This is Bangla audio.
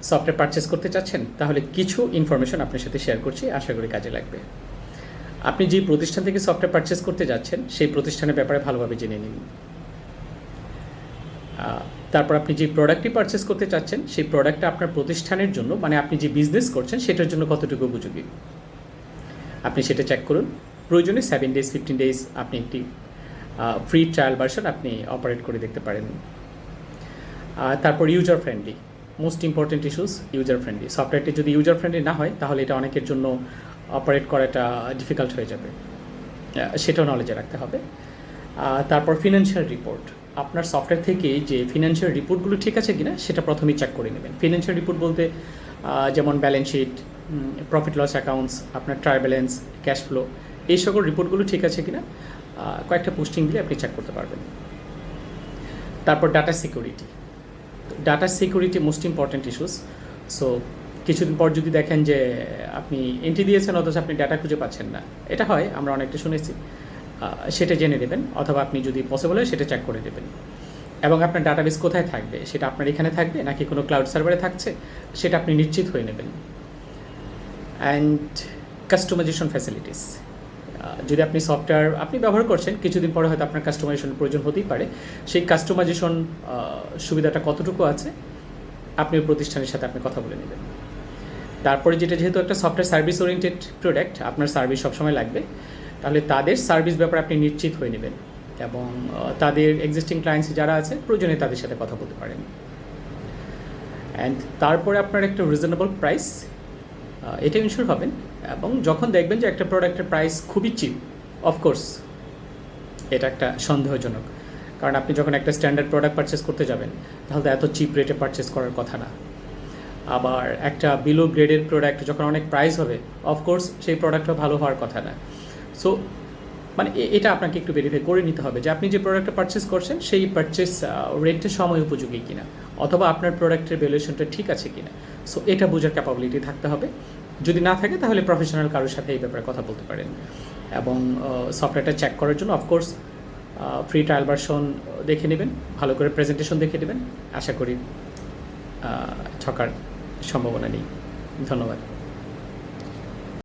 সফটওয়্যার পারচেস করতে চাচ্ছেন, তাহলে কিছু ইনফরমেশন আপনার সাথে শেয়ার করছি, আশা করি কাজে লাগবে। আপনি যে প্রতিষ্ঠান থেকে সফটওয়্যার পারচেস করতে যাচ্ছেন সেই প্রতিষ্ঠানের ব্যাপারে ভালোভাবে জেনে নিন। তারপর আপনি যে প্রোডাক্টটি পারচেস করতে চাচ্ছেন সেই প্রোডাক্টটা আপনার প্রতিষ্ঠানের জন্য, মানে আপনি যে বিজনেস করছেন সেটার জন্য কতটুকু উপযোগী, আপনি সেটা চেক করুন। প্রয়োজনে 7 days 15 days আপনি একটি ফ্রি ট্রায়াল ভার্সন আপনি অপারেট করে দেখতে পারেন। তারপর user friendly, most important issues user friendly. সফটওয়্যারটি যদি ইউজার ফ্রেন্ডলি না হয় তাহলে এটা অনেকের জন্য অপারেট করাটা ডিফিকাল্ট হয়ে যাবে, সেটাও নলেজে রাখতে হবে। তারপর ফিনান্সিয়াল রিপোর্ট, আপনার সফটওয়্যার থেকে যে ফিনান্সিয়াল রিপোর্টগুলো ঠিক আছে কিনা সেটা প্রথমেই চেক করে নেবেন। ফিনান্সিয়াল রিপোর্ট বলতে যেমন balance sheet, profit loss accounts, আপনার ট্রায়াল ব্যালেন্স, ক্যাশ ফ্লো, এই সকল রিপোর্টগুলো ঠিক আছে কিনা কয়েকটা পোস্টিং দিলে আপনি চেক করতে পারবেন। তারপর data security, data security most important issues. So কিছুদিন পর যদি দেখেন যে আপনি এন্ট্রি দিয়েছেন অথচ আপনি ডাটা খুঁজে পাচ্ছেন না, এটা হয়, আমরা অনেকটা শুনেছি, সেটা জেনে নেবেন, অথবা আপনি যদি পসিবল হয় সেটা চেক করে দেবেন। এবং আপনার ডাটাবেস কোথায় থাকবে, সেটা আপনার এখানে থাকবে নাকি কোনো ক্লাউড সার্ভারে থাকছে, সেটা আপনি নিশ্চিত হয়ে নেবেন। অ্যান্ড কাস্টমাইজেশন ফ্যাসিলিটিস, যদি আপনি সফটওয়্যার আপনি ব্যবহার করছেন, কিছুদিন পরে হয়তো আপনার কাস্টমাইজেশনের প্রয়োজন হতেই পারে, সেই কাস্টমাইজেশন সুবিধাটা কতটুকু আছে আপনি ওই প্রতিষ্ঠানের সাথে আপনি কথা বলে নেবেন। তারপরে যেহেতু একটা সফটওয়্যার সার্ভিস ওরিয়েন্টেড প্রোডাক্ট, আপনার সার্ভিস সবসময় লাগবে, তাহলে তাদের সার্ভিস ব্যাপারে আপনি নিশ্চিত হয়ে নেবেন এবং তাদের এক্সিস্টিং ক্লায়েন্টস যারা আছে প্রয়োজনে তাদের সাথে কথা বলতে পারেন। অ্যান্ড তারপরে আপনার একটা রিজনেবল প্রাইস, এটা ইনশিওর হবেন। এবং যখন দেখবেন যে একটা প্রোডাক্টের প্রাইস খুবই চিপ, অফকোর্স এটা একটা সন্দেহজনক, কারণ আপনি যখন একটা স্ট্যান্ডার্ড প্রোডাক্ট পারচেস করতে যাবেন তাহলে তো এত চিপ রেটে পারচেস করার কথা না। আবার একটা বিলো গ্রেডের প্রোডাক্ট যখন অনেক প্রাইস হবে, অফকোর্স সেই প্রোডাক্টটা ভালো হওয়ার কথা না। সো মানে এটা আপনাকে একটু ভেরিফাই করে নিতে হবে যে আপনি যে প্রোডাক্টটা পারচেস করছেন সেই পারচেস রেটটা সময় উপযোগী কিনা, অথবা আপনার প্রোডাক্টের ভ্যালুয়েশনটা ঠিক আছে কিনা। সো এটা বোঝার ক্যাপাবিলিটি থাকতে হবে। যদি না থাকে তাহলে প্রফেশনাল কারোর সাথে এই ব্যাপারে কথা বলতে পারেন। এবং সফটওয়্যারটা চেক করার জন্য অফকোর্স ফ্রি ট্রায়াল ভার্সন দেখে নেবেন, ভালো করে প্রেজেন্টেশন দেখে নেবেন। আশা করি ঠকার সম্ভাবনা নেই। ধন্যবাদ।